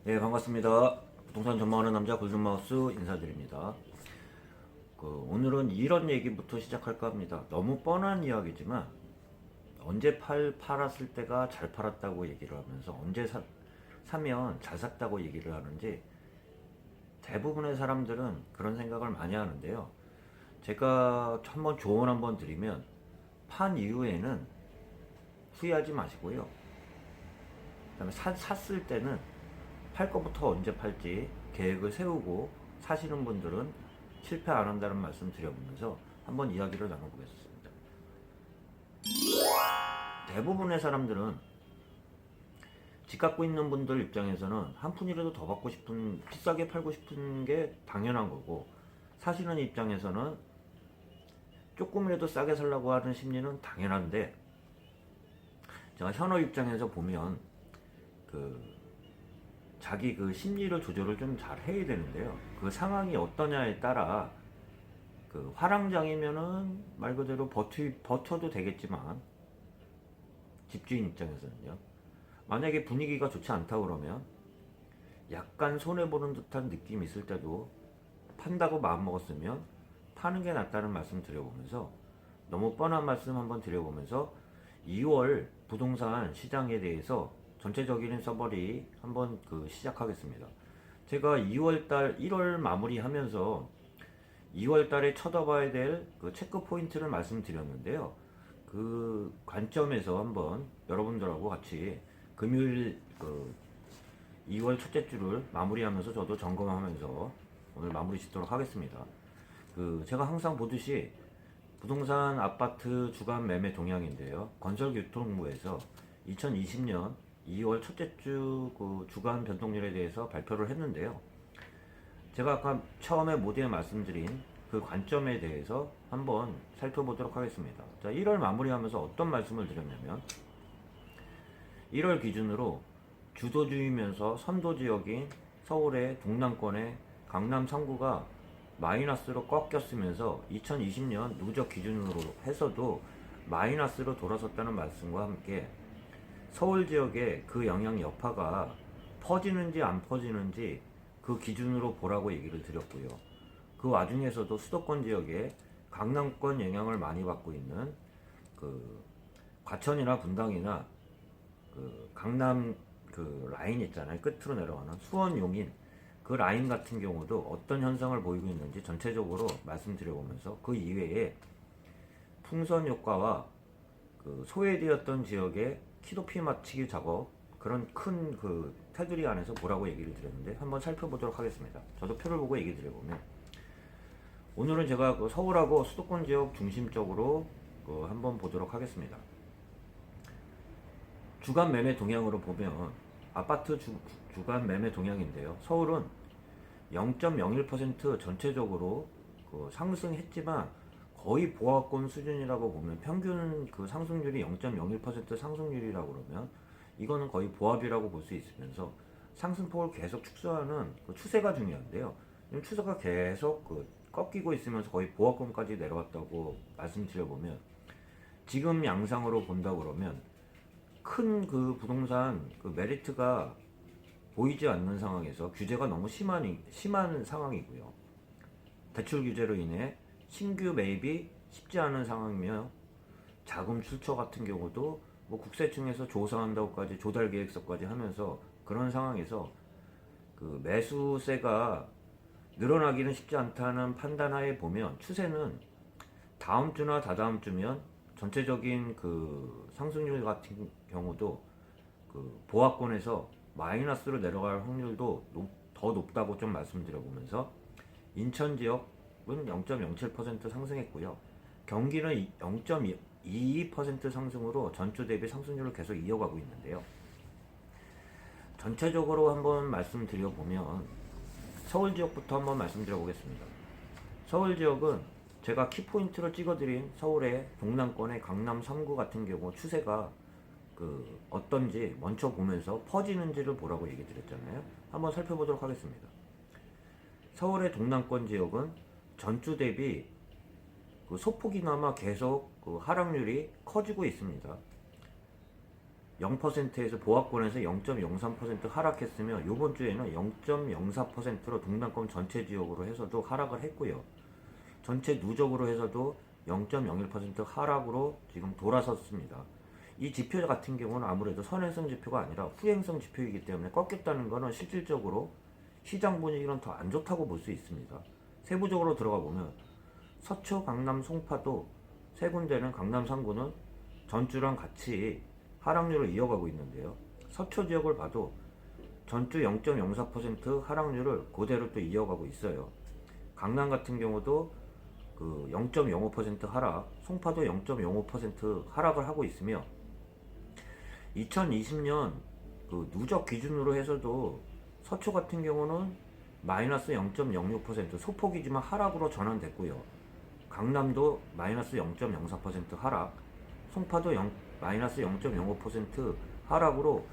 네, 반갑습니다. 부동산 전망하는 남자 골든마우스 인사드립니다. 오늘은 이런 얘기부터 시작할까 합니다. 너무 뻔한 이야기지만 언제 팔았을 때가 잘 팔았다고 얘기를 하면서 언제 사면 잘 샀다고 얘기를 하는지 대부분의 사람들은 그런 생각을 많이 하는데요. 제가 한번 조언 한번 드리면 판 이후에는 후회하지 마시고요. 그다음에 샀을 때는 팔 거부터 언제 팔지 계획을 세우고 사시는 분들은 실패 안 한다는 말씀 드려보면서 한번 이야기를 나눠보겠습니다. 대부분의 사람들은 집 갖고 있는 분들 입장에서는 한 푼이라도 더 받고 싶은, 비싸게 팔고 싶은 게 당연한 거고, 사시는 입장에서는 조금이라도 싸게 살려고 하는 심리는 당연한데, 제가 현업 입장에서 보면 자기 심리를 조절을 좀 잘 해야 되는데요. 그 상황이 어떠냐에 따라 화랑장이면은 말 그대로 버텨도 되겠지만, 집주인 입장에서는요. 만약에 분위기가 좋지 않다 그러면 약간 손해보는 듯한 느낌이 있을 때도 판다고 마음먹었으면 파는 게 낫다는 말씀 드려보면서, 너무 뻔한 말씀 한번 드려보면서 2월 부동산 시장에 대해서 전체적인 서버리 한번 시작하겠습니다. 제가 2월달 1월 마무리하면서 2월달에 쳐다봐야 될 체크 포인트를 말씀드렸는데요. 그 관점에서 한번 여러분들하고 같이 금요일 2월 첫째 주를 마무리하면서 저도 점검하면서 오늘 마무리 짓도록 하겠습니다. 제가 항상 보듯이 부동산 아파트 주간 매매 동향인데요. 건설교통부에서 2020년 2월 첫째 주 주간 변동률에 대해서 발표를 했는데요. 제가 아까 처음에 모두에 말씀드린 그 관점에 대해서 한번 살펴보도록 하겠습니다. 자, 1월 마무리하면서 어떤 말씀을 드렸냐면, 1월 기준으로 주도주이면서 선도지역인 서울의 동남권의 강남 3구가 마이너스로 꺾였으면서 2020년 누적 기준으로 해서도 마이너스로 돌아섰다는 말씀과 함께 서울 지역의 그 영향 여파가 퍼지는지 안 퍼지는지 그 기준으로 보라고 얘기를 드렸고요. 그 와중에서도 수도권 지역에 강남권 영향을 많이 받고 있는 과천이나 분당이나 강남 라인 있잖아요. 끝으로 내려가는 수원 용인 그 라인 같은 경우도 어떤 현상을 보이고 있는지 전체적으로 말씀드려보면서, 그 이외에 풍선 효과와 소외되었던 지역의 키높이 맞추기 작업, 그런 큰 테두리 안에서 보라고 얘기를 드렸는데 한번 살펴보도록 하겠습니다. 저도 표를 보고 얘기 드려보면, 오늘은 제가 서울하고 수도권 지역 중심적으로 한번 보도록 하겠습니다. 주간 매매 동향으로 보면 아파트 주간 매매 동향인데요. 서울은 0.01% 전체적으로 상승했지만 거의 보합권 수준이라고 보면, 평균 상승률이 0.01% 상승률이라고 그러면 이거는 거의 보합이라고 볼 수 있으면서 상승폭을 계속 축소하는 추세가 중요한데요. 추세가 계속 꺾이고 있으면서 거의 보합권까지 내려왔다고 말씀드려보면, 지금 양상으로 본다 그러면 큰 부동산 메리트가 보이지 않는 상황에서 규제가 너무 심한 상황이고요. 대출 규제로 인해 신규 매입이 쉽지 않은 상황이며, 자금 출처 같은 경우도 국세청에서 조사한다고까지 조달 계획서까지 하면서, 그런 상황에서 매수세가 늘어나기는 쉽지 않다는 판단하에 보면, 추세는 다음 주나 다다음 주면 전체적인 상승률 같은 경우도 보합권에서 마이너스로 내려갈 확률도 더 높다고 좀 말씀드려보면서, 인천 지역은 0.07% 상승했고요. 경기는 0.22% 상승으로 전주 대비 상승률을 계속 이어가고 있는데요. 전체적으로 한번 말씀드려보면 서울 지역부터 한번 말씀드려보겠습니다. 서울 지역은 제가 키포인트로 찍어드린 서울의 동남권의 강남 3구 같은 경우 추세가 어떤지 먼저 보면서 퍼지는지를 보라고 얘기 드렸잖아요. 한번 살펴보도록 하겠습니다. 서울의 동남권 지역은 전주 대비 그 소폭이나마 계속 그 하락률이 커지고 있습니다. 0%에서 보합권에서 0.03% 하락했으며 이번 주에는 0.04%로 동남권 전체 지역으로 해서도 하락을 했고요. 전체 누적으로 해서도 0.01% 하락으로 지금 돌아섰습니다. 이 지표 같은 경우는 아무래도 선행성 지표가 아니라 후행성 지표이기 때문에 꺾였다는 것은 실질적으로 시장 분위기는 더 안 좋다고 볼 수 있습니다. 세부적으로 들어가 보면 서초, 강남, 송파도 세 군데는 강남 3구는 전주랑 같이 하락률을 이어가고 있는데요. 서초 지역을 봐도 전주 0.04% 하락률을 그대로 또 이어가고 있어요. 강남 같은 경우도 그 0.05% 하락, 송파도 0.05% 하락을 하고 있으며 2020년 그 누적 기준으로 해서도 서초 같은 경우는 마이너스 0.06% 소폭이지만 하락으로 전환됐고요. 강남도 마이너스 0.04% 하락, 송파도 마이너스 0.05% 하락으로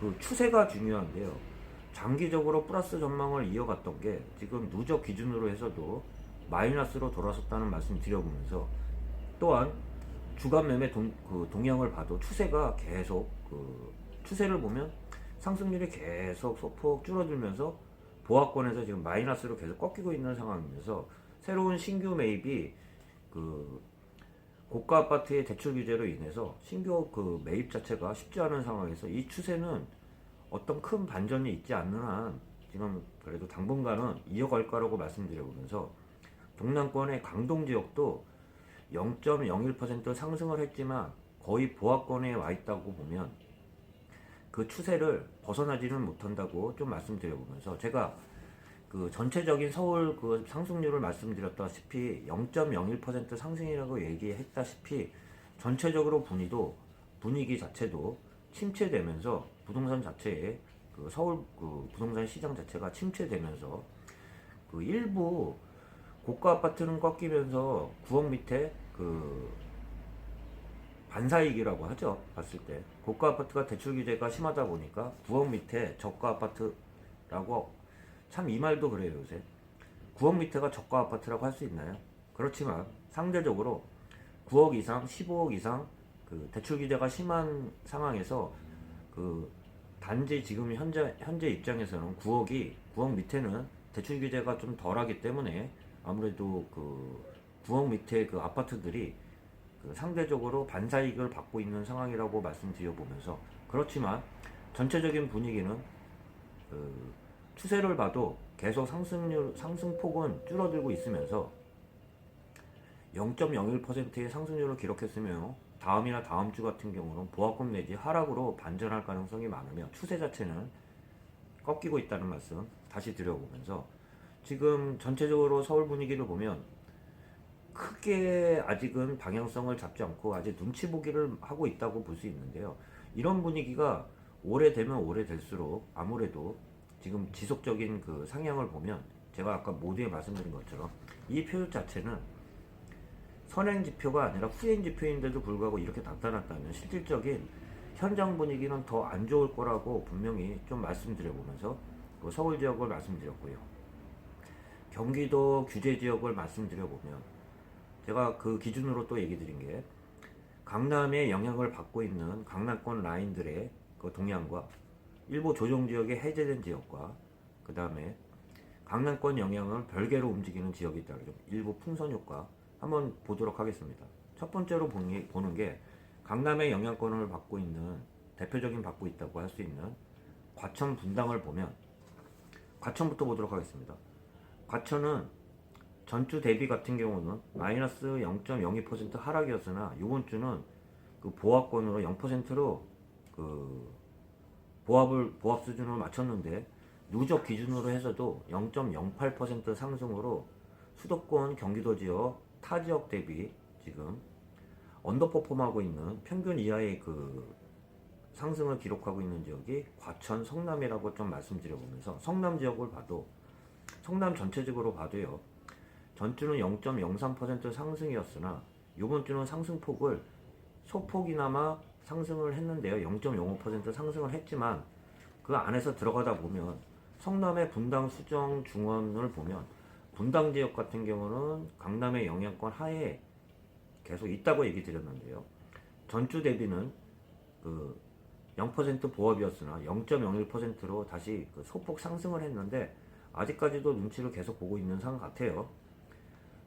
그 추세가 중요한데요. 장기적으로 플러스 전망을 이어갔던 게 지금 누적 기준으로 해서도 마이너스로 돌아섰다는 말씀 드려보면서 또한 주간 매매 동향을 봐도 추세가 계속 추세를 보면 상승률이 계속 소폭 줄어들면서 보합권에서 지금 마이너스로 계속 꺾이고 있는 상황이면서 새로운 신규 매입이 고가 아파트의 대출 규제로 인해서 신규 매입 자체가 쉽지 않은 상황에서 이 추세는 어떤 큰 반전이 있지 않는 한 지금 그래도 당분간은 이어갈 거라고 말씀드려보면서 동남권의 강동 지역도 0.01% 상승을 했지만 거의 보합권에 와 있다고 보면 그 추세를 벗어나지는 못한다고 좀 말씀드려보면서 제가 그 전체적인 서울 그 상승률을 말씀드렸다시피 0.01% 상승이라고 얘기했다시피 전체적으로 분위기 자체도 침체되면서 부동산 자체에 그 서울 그 부동산 시장 자체가 침체되면서 그 일부 고가 아파트는 꺾이면서 9억 밑에 그 반사이익이라고 하죠. 봤을 때 고가 아파트가 대출 규제가 심하다 보니까 9억 밑에 저가 아파트라고 참 이 말도 그래요. 요새 9억 밑에가 저가 아파트라고 할 수 있나요? 그렇지만 상대적으로 9억 이상 15억 이상 그 대출 규제가 심한 상황에서 그 단지 지금 현재 입장에서는 9억 밑에는 대출 규제가 좀 덜하기 때문에 아무래도 그 9억 밑에 그 아파트들이 그 상대적으로 반사이익을 받고 있는 상황이라고 말씀드려보면서 그렇지만 전체적인 분위기는 그 추세를 봐도 계속 상승폭은 줄어들고 있으면서 0.01%의 상승률을 기록했으며 다음이나 다음 주 같은 경우는 보합권 내지 하락으로 반전할 가능성이 많으며 추세 자체는 꺾이고 있다는 말씀 다시 드려보면서 지금 전체적으로 서울 분위기를 보면 크게 아직은 방향성을 잡지 않고 아직 눈치 보기를 하고 있다고 볼 수 있는데요. 이런 분위기가 오래되면 오래될수록 아무래도 지금 지속적인 그 상향을 보면 제가 아까 모두에 말씀드린 것처럼 이 표 자체는 선행 지표가 아니라 후행 지표인데도 불구하고 이렇게 나타났다면 실질적인 현장 분위기는 더 안 좋을 거라고 분명히 좀 말씀드려보면서 그 서울 지역을 말씀드렸고요. 경기도 규제 지역을 말씀드려보면 제가 그 기준으로 또 얘기 드린 게 강남의 영향을 받고 있는 강남권 라인들의 그 동향과 일부 조정 지역에 해제된 지역과 그 다음에 강남권 영향을 별개로 움직이는 지역이 있다. 일부 풍선 효과 한번 보도록 하겠습니다. 첫 번째로 보는 게 강남의 영향권을 받고 있는 대표적인 받고 있다고 할 수 있는 과천 분당을 보면 과천부터 보도록 하겠습니다. 과천은 전주 대비 같은 경우는 마이너스 0.02% 하락이었으나 이번 주는 그 보합권으로 0%로 그 보합 수준을 맞췄는데 누적 기준으로 해서도 0.08% 상승으로 수도권 경기도 지역 타 지역 대비 지금 언더퍼폼하고 있는 평균 이하의 그 상승을 기록하고 있는 지역이 과천 성남이라고 좀 말씀드려보면서 성남 지역을 봐도 성남 전체적으로 봐도요. 전주는 0.03% 상승이었으나 이번 주는 상승폭을 소폭이나마 상승을 했는데요. 0.05% 상승을 했지만 그 안에서 들어가다 보면 성남의 분당 수정 중원을 보면 분당 지역 같은 경우는 강남의 영향권 하에 계속 있다고 얘기 드렸는데요. 전주 대비는 그 0% 보합이었으나 0.01%로 다시 그 소폭 상승을 했는데 아직까지도 눈치를 계속 보고 있는 상황 같아요.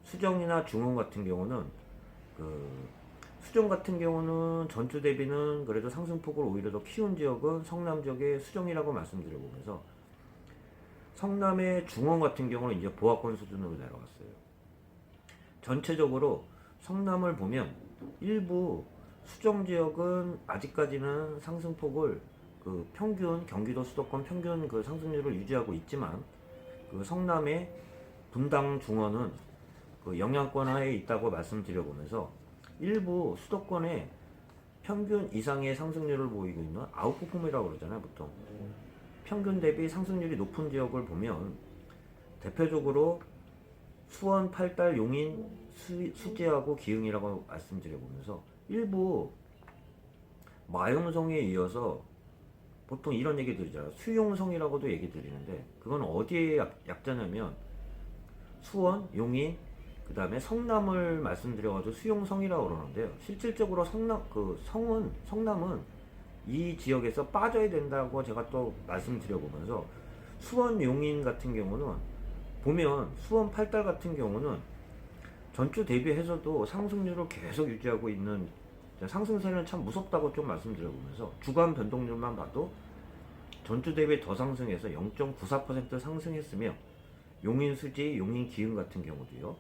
수정이나 중원 같은 경우는 그 수정 같은 경우는 전주 대비는 그래도 상승폭을 오히려 더 키운 지역은 성남 지역의 수정이라고 말씀드려보면서 성남의 중원 같은 경우는 이제 보합권 수준으로 내려갔어요. 전체적으로 성남을 보면 일부 수정 지역은 아직까지는 상승폭을 그 평균 경기도 수도권 평균 그 상승률을 유지하고 있지만 그 성남의 분당 중원은 그 영향권 하에 있다고 말씀드려보면서 일부 수도권의 평균 이상의 상승률을 보이고 있는 아웃퍼폼이라고 그러잖아요. 보통 평균 대비 상승률이 높은 지역을 보면 대표적으로 수원, 팔달, 용인, 수지하고 기흥이라고 말씀드려보면서 일부 마용성에 이어서 보통 이런 얘기 드리잖아요. 수용성이라고도 얘기 드리는데 그건 어디에 약자냐면 수원, 용인, 그 다음에 성남을 말씀드려가지고 수용성이라고 그러는데요. 실질적으로 성남은 이 지역에서 빠져야 된다고 제가 또 말씀드려보면서 수원, 용인 같은 경우는 보면 수원, 팔달 같은 경우는 전주 대비해서도 상승률을 계속 유지하고 있는 상승세는 참 무섭다고 좀 말씀드려보면서 주간 변동률만 봐도 전주 대비 더 상승해서 0.94% 상승했으며 용인, 수지, 용인, 기흥 같은 경우도요.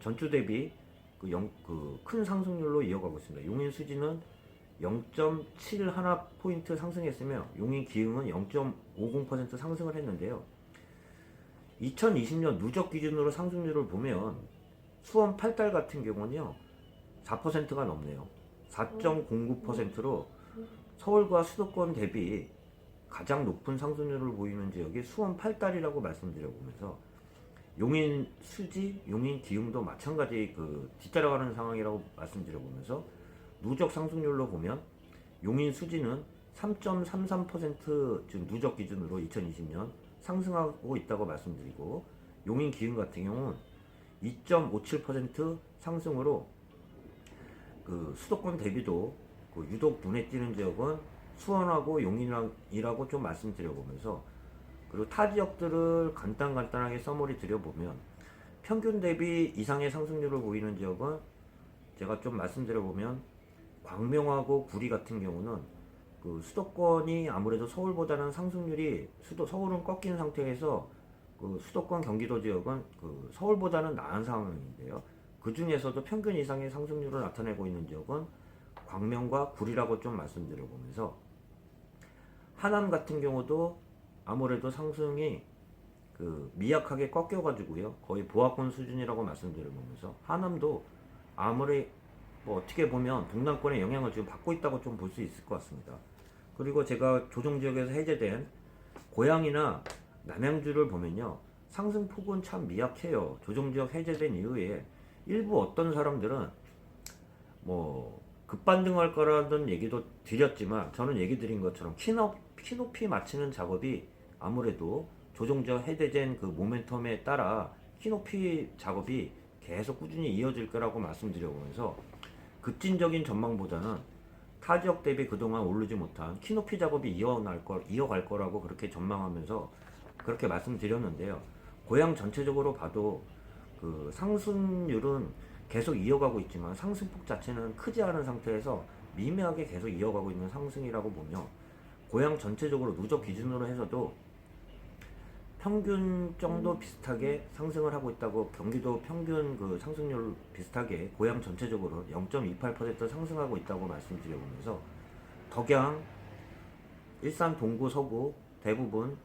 전주 대비 큰 상승률로 이어가고 있습니다. 용인, 수지는 0.71포인트 상승했으며 용인, 기흥은 0.50% 상승을 했는데요. 2020년 누적 기준으로 상승률을 보면 수원, 팔달 같은 경우는요 4%가 넘네요. 4.09%로 서울과 수도권 대비 가장 높은 상승률을 보이는 지역이 수원, 팔달이라고 말씀드려보면서 용인, 수지, 용인, 기흥도 마찬가지 그 뒤따라가는 상황이라고 말씀드려보면서 누적 상승률로 보면 용인, 수지는 3.33% 지금 누적 기준으로 2020년 상승하고 있다고 말씀드리고 용인, 기흥 같은 경우는 2.57% 상승으로 그 수도권 대비도 그 유독 눈에 띄는 지역은 수원하고 용인이라고 좀 말씀드려보면서 그리고 타 지역들을 간단하게 써머리 드려보면 평균 대비 이상의 상승률을 보이는 지역은 제가 좀 말씀드려보면 광명하고 구리 같은 경우는 그 수도권이 아무래도 서울보다는 상승률이 서울은 꺾인 상태에서 그 수도권 경기도 지역은 그 서울보다는 나은 상황인데요. 그 중에서도 평균 이상의 상승률을 나타내고 있는 지역은 광명과 구리라고 좀 말씀드려보면서 하남 같은 경우도 아무래도 상승이 그 미약하게 꺾여가지고요 거의 보합권 수준이라고 말씀드려보면서 하남도 아무리 뭐 어떻게 보면 동남권의 영향을 지금 받고 있다고 좀 볼 수 있을 것 같습니다. 그리고 제가 조정지역에서 해제된 고양이나 남양주를 보면요 상승폭은 참 미약해요. 조정지역 해제된 이후에 일부 어떤 사람들은 뭐 급반등할 거라는 얘기도 드렸지만 저는 얘기 드린 것처럼 키높이 맞추는 작업이 아무래도 조정지역 해제된 그 모멘텀에 따라 키높이 작업이 계속 꾸준히 이어질 거라고 말씀드려보면서 급진적인 전망보다는 타 지역 대비 그동안 오르지 못한 키높이 작업이 이어갈 거라고 그렇게 전망하면서 그렇게 말씀드렸는데요. 고양 전체적으로 봐도 그 상승률은 계속 이어가고 있지만 상승폭 자체는 크지 않은 상태에서 미미하게 계속 이어가고 있는 상승이라고 보며 고양 전체적으로 누적 기준으로 해서도 평균 정도 비슷하게 상승을 하고 있다고 경기도 평균 그 상승률 비슷하게 고양 전체적으로 0.28% 상승하고 있다고 말씀드려보면서 덕양, 일산 동구, 서구 대부분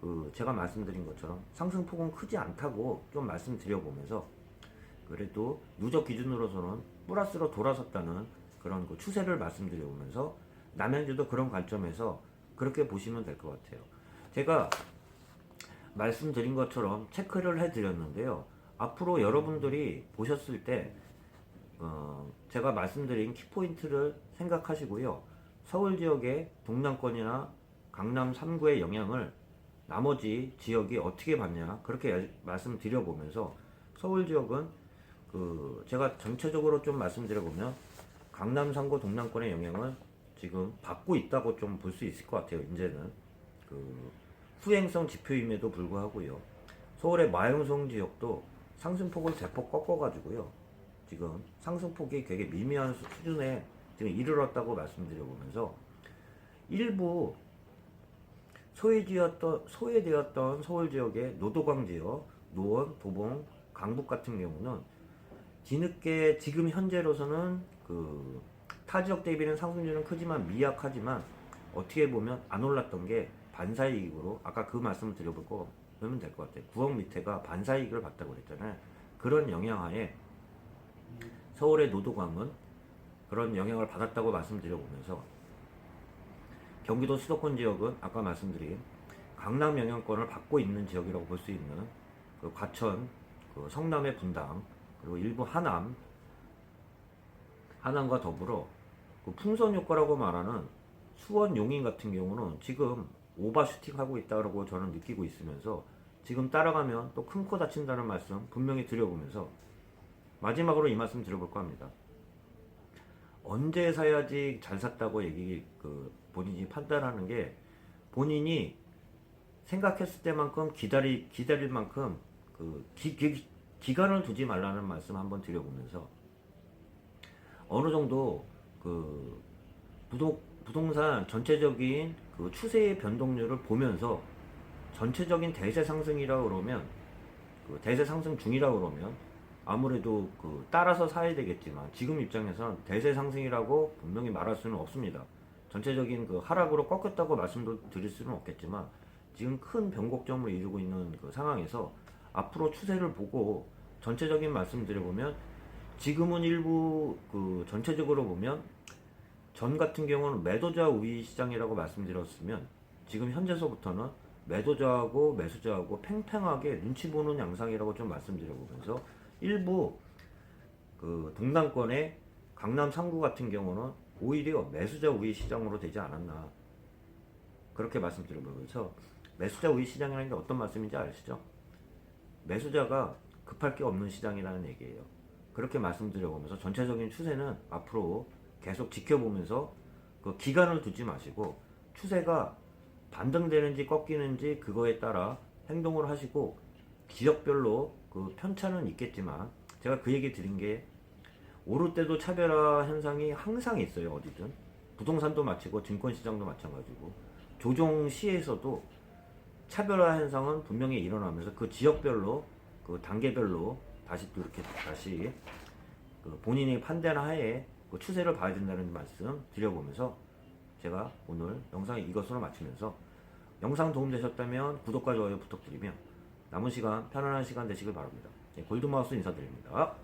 그 제가 말씀드린 것처럼 상승폭은 크지 않다고 좀 말씀드려보면서 그래도 누적 기준으로서는 플러스로 돌아섰다는 그런 그 추세를 말씀드려보면서 남양주도 그런 관점에서 그렇게 보시면 될 것 같아요. 제가 말씀드린 것처럼 체크를 해드렸는데요. 앞으로 여러분들이 보셨을 때 제가 말씀드린 키포인트를 생각하시고요. 서울 지역의 동남권이나 강남 3구의 영향을 나머지 지역이 어떻게 봤냐 그렇게 말씀드려보면서 서울 지역은 제가 전체적으로 좀 말씀드려보면 강남 상고 동남권의 영향을 지금 받고 있다고 좀 볼 수 있을 것 같아요. 이제는 후행성 지표임에도 불구하고요. 서울의 마용성 지역도 상승폭을 대폭 꺾어가지고요. 지금 상승폭이 되게 미미한 수준에 지금 이르렀다고 말씀드려보면서 일부 소외되었던 서울 지역의 노도광 지역, 노원, 도봉, 강북 같은 경우는 뒤늦게 지금 현재로서는 타 지역 대비는 상승률은 크지만 미약하지만 어떻게 보면 안 올랐던 게 반사이익으로 아까 그 말씀을 드려보면 될 것 같아요. 9억 밑에가 반사이익을 봤다고 그랬잖아요. 그런 영향하에 서울의 노도광은 그런 영향을 받았다고 말씀드려보면서 경기도 수도권 지역은 아까 말씀드린 강남 영향권을 받고 있는 지역이라고 볼 수 있는 과천, 성남의 분당, 그리고 일부 하남과 더불어 풍선 효과라고 말하는 수원 용인 같은 경우는 지금 오버슈팅 하고 있다고 저는 느끼고 있으면서 지금 따라가면 또 큰 코 다친다는 말씀 분명히 드려보면서 마지막으로 이 말씀 드려볼까 합니다. 언제 사야지 잘 샀다고 본인이 판단하는 게 본인이 생각했을 때만큼 기다릴 만큼 기간을 두지 말라는 말씀 한번 드려보면서 어느 정도 부동산 전체적인 추세의 변동률을 보면서 전체적인 대세 상승이라 그러면 대세 상승 중이라 그러면 아무래도 따라서 사야 되겠지만 지금 입장에서는 대세 상승이라고 분명히 말할 수는 없습니다. 전체적인 하락으로 꺾였다고 말씀도 드릴 수는 없겠지만 지금 큰 변곡점을 이루고 있는 상황에서 앞으로 추세를 보고 전체적인 말씀 드려보면 지금은 일부 전체적으로 보면 전 같은 경우는 매도자 우위 시장이라고 말씀드렸으면 지금 현재서부터는 매도자하고 매수자하고 팽팽하게 눈치 보는 양상이라고 좀 말씀드려보면서 일부 동남권의 강남 3구 같은 경우는 오히려 매수자 우위 시장으로 되지 않았나 그렇게 말씀드려보면서 매수자 우위 시장이라는 게 어떤 말씀인지 아시죠? 매수자가 급할 게 없는 시장이라는 얘기예요. 그렇게 말씀드려보면서 전체적인 추세는 앞으로 계속 지켜보면서 기간을 두지 마시고 추세가 반등되는지 꺾이는지 그거에 따라 행동을 하시고 지역별로 편차는 있겠지만 제가 그 얘기 드린 게 오를 때도 차별화 현상이 항상 있어요. 어디든 부동산도 마치고 증권시장도 마찬가지고 조정 시에서도 차별화 현상은 분명히 일어나면서 그 지역별로 단계별로 다시 또 이렇게 다시 본인이 판단하에 추세를 봐야 된다는 말씀 드려보면서 제가 오늘 영상 이것으로 마치면서 영상 도움되셨다면 구독과 좋아요 부탁드리며 남은 시간 편안한 시간 되시길 바랍니다. 골드마우스 인사드립니다.